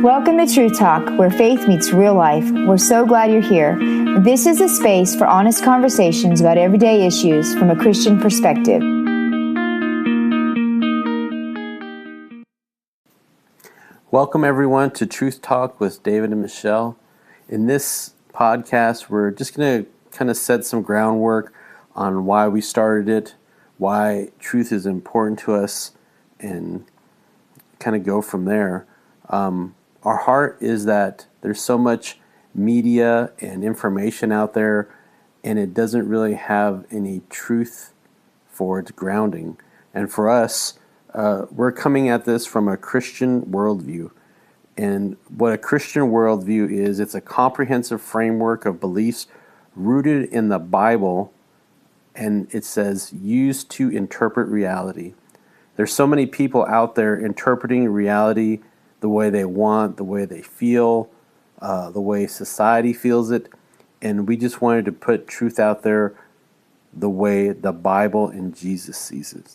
Welcome to Truth Talk, where faith meets real life. We're so glad you're here. This is a space for honest conversations about everyday issues from a Christian perspective. Welcome everyone to Truth Talk with David and Michelle. In this podcast, we're just going to kind of set some groundwork on why we started it, why truth is important to us, and kind of go from there. Our heart is that there's so much media and information out there, and it doesn't really have any truth for its grounding. And for us, we're coming at this from a Christian worldview. And what a Christian worldview is, it's a comprehensive framework of beliefs rooted in the Bible, and it says, used to interpret reality. There's so many people out there interpreting reality the way they want, the way they feel, the way society feels it. And we just wanted to put truth out there the way the Bible and Jesus sees it.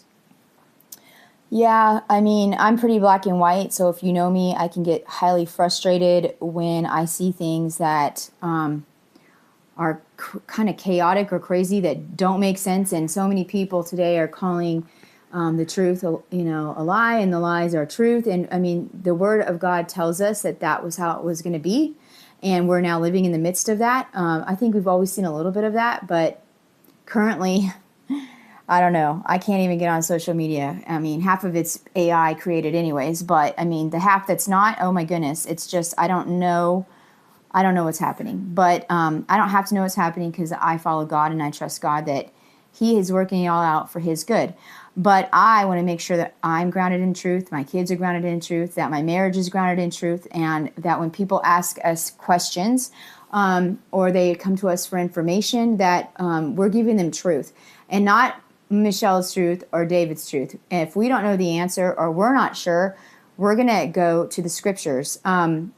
Yeah, I mean, I'm pretty black and white, so if you know me, I can get highly frustrated when I see things that are kind of chaotic or crazy that don't make sense, and so many people today are calling the truth, a lie, and the lies are truth. And I mean, the Word of God tells us that that was how it was going to be, and we're now living in the midst of that. I think we've always seen a little bit of that, but currently, I don't know. I can't even get on social media. I mean, half of it's AI created anyways, but I mean, the half that's not, oh my goodness, it's just, I don't know what's happening. But I don't have to know what's happening because I follow God and I trust God that He is working it all out for His good. But I want to make sure that I'm grounded in truth, my kids are grounded in truth, that my marriage is grounded in truth, and that when people ask us questions or they come to us for information, that we're giving them truth and not Michelle's truth or David's truth. And if we don't know the answer or we're not sure, we're going to go to the scriptures. And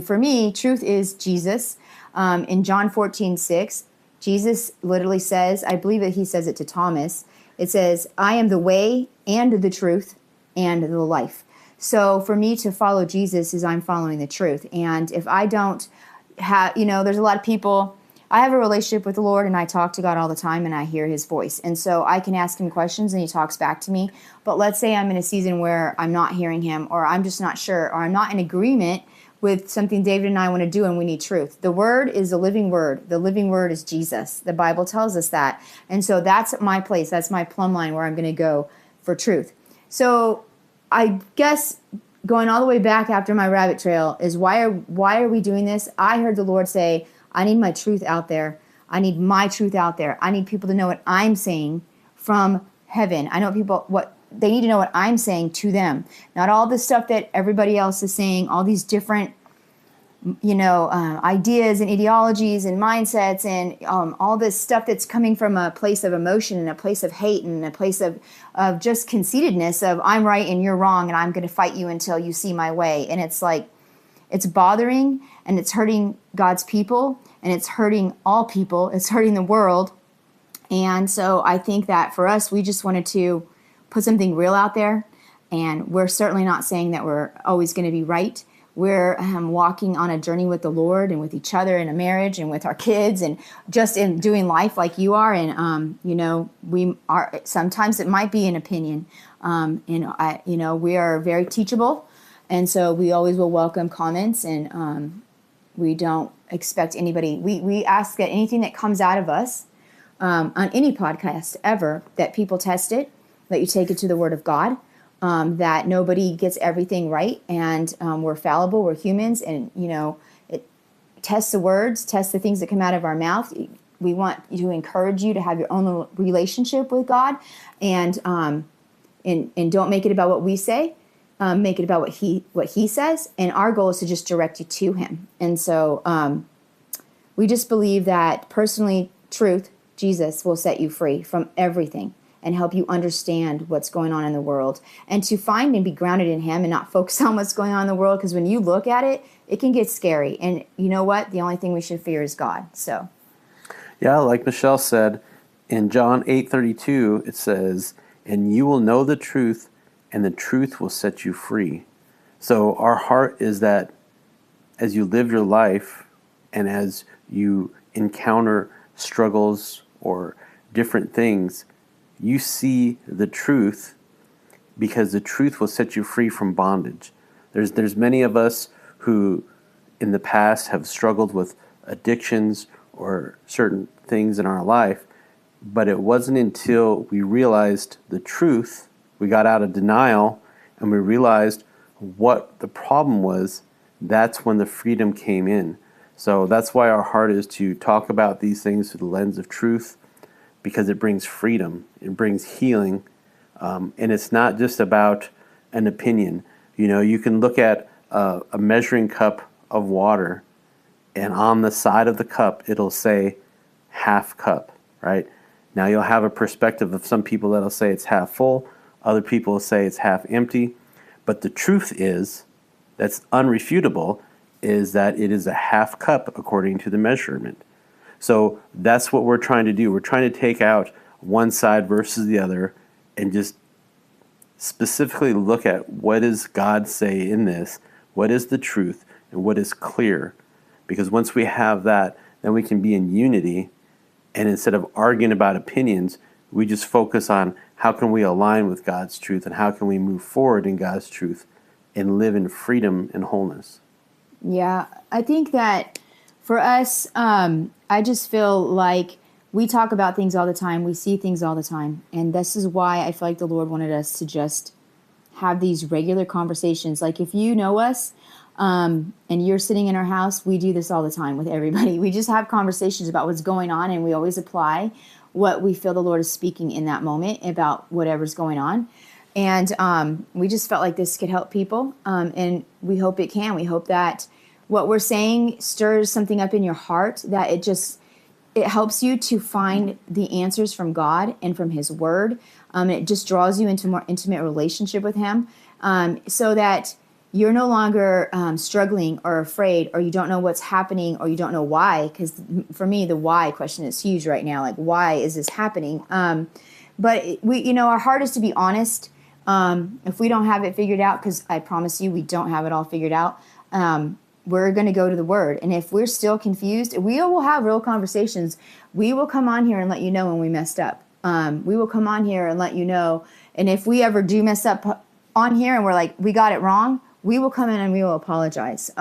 for me, truth is Jesus. In John 14:6, Jesus literally says, I believe that He says it to Thomas, it says, I am the way and the truth and the life. So for me to follow Jesus is I'm following the truth. And if I don't have, there's a lot of people, I have a relationship with the Lord and I talk to God all the time and I hear His voice. And so I can ask Him questions and He talks back to me. But let's say I'm in a season where I'm not hearing Him, or I'm just not sure, or I'm not in agreement with something David and I want to do and we need truth. The Word is the living Word. The living Word is Jesus. The Bible tells us that. And so that's my place. That's my plumb line where I'm going to go for truth. So I guess going all the way back after my rabbit trail is why are we doing this? I heard the Lord say, I need my truth out there. I need my truth out there. I need people to know what I'm saying from heaven. I know what they need to know what I'm saying to them. Not all the stuff that everybody else is saying, all these different, ideas and ideologies and mindsets and all this stuff that's coming from a place of emotion and a place of hate and a place of just conceitedness of I'm right and you're wrong and I'm going to fight you until you see my way. And it's like, it's bothering and it's hurting God's people and it's hurting all people. It's hurting the world. And so I think that for us, we just wanted to put something real out there. And we're certainly not saying that we're always going to be right. We're walking on a journey with the Lord and with each other in a marriage and with our kids and just in doing life like you are. And, we are, sometimes it might be an opinion. We are very teachable. And so we always will welcome comments, and we don't expect anybody. We ask that anything that comes out of us on any podcast ever, that people test it, that you take it to the Word of God, that nobody gets everything right, and we're fallible, we're humans, and, it tests the words, tests the things that come out of our mouth. We want to encourage you to have your own relationship with God, and don't make it about what we say. Make it about what he says, and our goal is to just direct you to Him. And so we just believe that personally, truth, Jesus will set you free from everything and help you understand what's going on in the world, and to find and be grounded in Him and not focus on what's going on in the world, because when you look at it, it can get scary. And you know what? The only thing we should fear is God. So, yeah, like Michelle said, in John 8:32, it says, and you will know the truth, and the truth will set you free. So our heart is that as you live your life and as you encounter struggles or different things, you see the truth, because the truth will set you free from bondage. There's many of us who in the past have struggled with addictions or certain things in our life, but it wasn't until we realized the truth, we got out of denial, and we realized what the problem was, that's when the freedom came in. So that's why our heart is to talk about these things through the lens of truth, because it brings freedom, it brings healing, and it's not just about an opinion. You know, you can look at a measuring cup of water, and on the side of the cup, it'll say half cup, right? Now you'll have a perspective of some people that'll say it's half full, other people will say it's half empty, but the truth is, that's unrefutable, is that it is a half cup according to the measurement. So that's what we're trying to do. We're trying to take out one side versus the other and just specifically look at what does God say in this, what is the truth, and what is clear. Because once we have that, then we can be in unity, and instead of arguing about opinions, we just focus on how can we align with God's truth and how can we move forward in God's truth and live in freedom and wholeness. Yeah, I think that for us, I just feel like we talk about things all the time. We see things all the time. And this is why I feel like the Lord wanted us to just have these regular conversations. Like if you know us and you're sitting in our house, we do this all the time with everybody. We just have conversations about what's going on, and we always apply what we feel the Lord is speaking in that moment about whatever's going on. And we just felt like this could help people, and we hope it can. We hope that what we're saying stirs something up in your heart, that it helps you to find the answers from God and from His Word. It just draws you into a more intimate relationship with Him, so that you're no longer struggling or afraid, or you don't know what's happening, or you don't know why. Because for me, the why question is huge right now. Like, why is this happening? But we, our heart is to be honest. If we don't have it figured out, because I promise you, we don't have it all figured out. We're going to go to the Word. And if we're still confused, we will have real conversations. We will come on here and let you know when we messed up. We will come on here and let you know. And if we ever do mess up on here and we're like, we got it wrong, we will come in and we will apologize.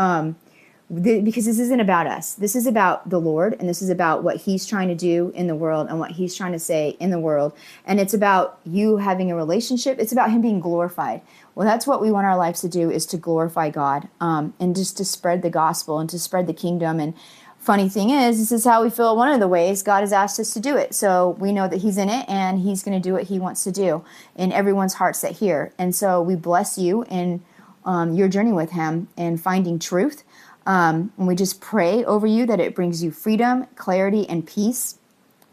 Because this isn't about us. This is about the Lord, and this is about what He's trying to do in the world and what He's trying to say in the world. And it's about you having a relationship. It's about Him being glorified. Well, that's what we want our lives to do, is to glorify God, and just to spread the gospel and to spread the kingdom. And funny thing is, this is how we feel one of the ways God has asked us to do it. So we know that He's in it, and He's going to do what He wants to do in everyone's hearts that hear. And so we bless you in your journey with Him and finding truth. And we just pray over you that it brings you freedom, clarity, and peace.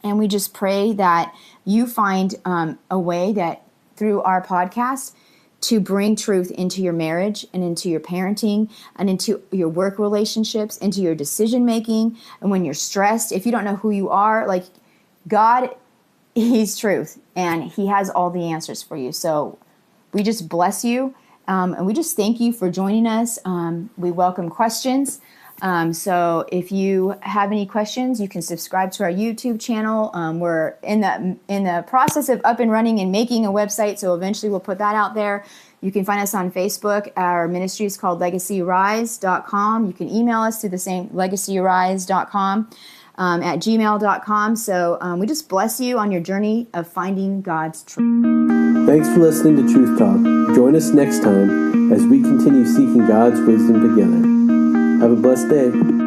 And we just pray that you find a way that through our podcast to bring truth into your marriage and into your parenting and into your work relationships, into your decision making. And when you're stressed, if you don't know who you are, like God, He's truth, and He has all the answers for you. So we just bless you. And we just thank you for joining us. We welcome questions. So if you have any questions, you can subscribe to our YouTube channel. We're in the process of up and running and making a website, so eventually we'll put that out there. You can find us on Facebook. Our ministry is called legacyrise.com. You can email us to the same legacyrise.com at gmail.com. So we just bless you on your journey of finding God's truth. Thanks for listening to Truth Talk. Join us next time as we continue seeking God's wisdom together. Have a blessed day.